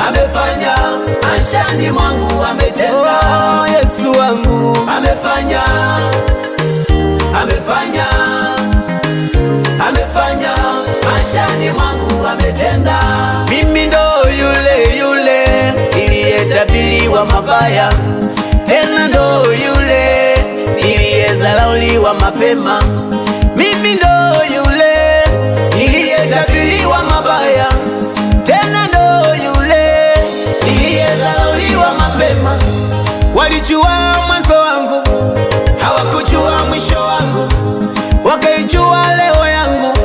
amefanya, maishani mwangu ametenda. Oh, Yesu wangu amefanya, maishani mwangu ametenda. mimi ndo yule niliyetabiriwa mabaya, tena ndo yule niliyedharauliwa mapema. Mimi ndo yule niliyetabiriwa mabaya, tena ndo yule niliyedharauliwa mapema. Walijua mwanzo wangu, hawakujua mwisho wangu. Wakaijua leo yangu,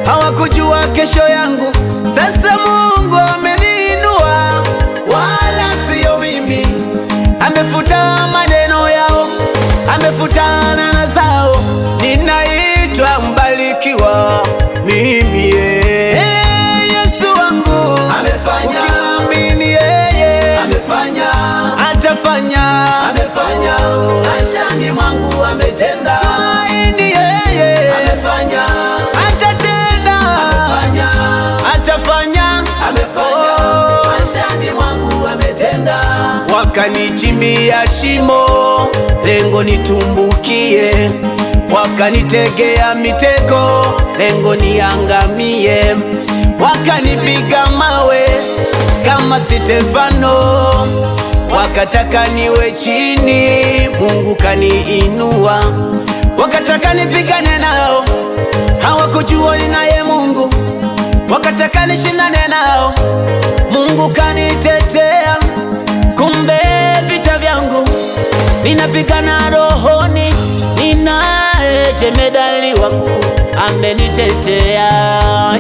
hawakujua kesho yangu. Sasa Mungu ameniinua, wala siyo mimi. Amefuta maneno yao, amefuta laana zao. Ninaitwa mbarikiwa mimi, Yesu wangu amefanya, ukiamini yeye amefanya, atafanya. maishani mwangu ametenda. Tumaini yeye Amefanya, atatenda, atafanya. maishani mwangu ametenda. Wakanichimbia shimo, lengo nitumbukie. Wakanitegea mitego, lengo niangamie. Wakanipiga mawe kama Stefano, wakataka niwe chini, Mungu kaniinua. Wakataka nipigane nao, hawakujua ninaye Mungu. Wakataka nishindane nao, Mungu kanitetea. Kumbe vita vyangu ninapigana rohoni, ninaye jemedali wangu amenitetea.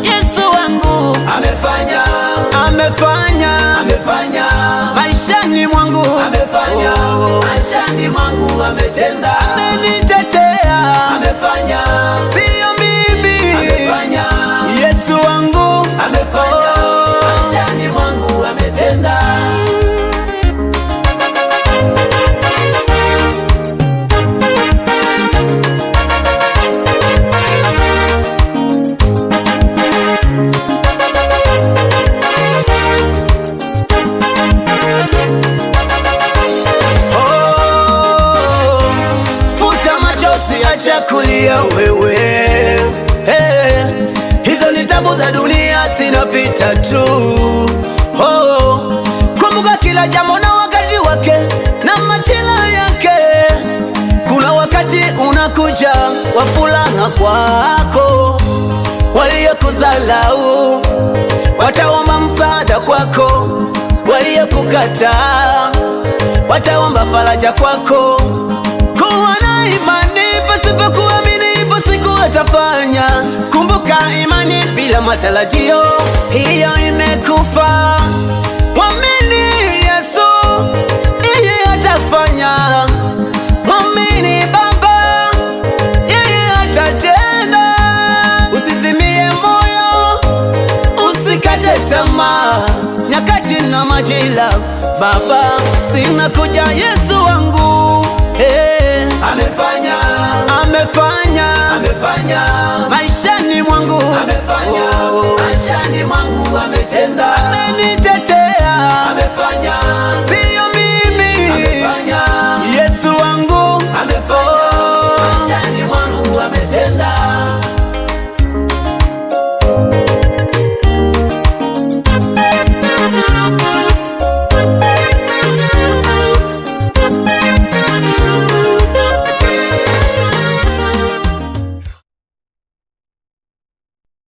Yesu wangu Amefanya, maishani mwangu, maishani mwangu ametenda. amenitetea. Amefanya, Siyo mimi, Yesu wangu maishani mwangu ametenda. Acha kulia wewe, hizo ni tabu za dunia, zinapita tu. Kumbuka kila jambo na wakati wake na majira yake. Kuna wakati unakuja wa furaha kwako, waliokuzalau wataomba msaada kwako, waliokukataa wataomba faraja kwako. Kuwa na imani pasipokuamini, ipo siku atafanya. Kumbuka imani bila matarajio, hiyo imekufa. Mwamini Yesu, yeye atafanya. Mwamini Baba, yeye atatenda. Usizimie moyo, usikate tamaa. Nyakati na majira Baba zinakuja, Yesu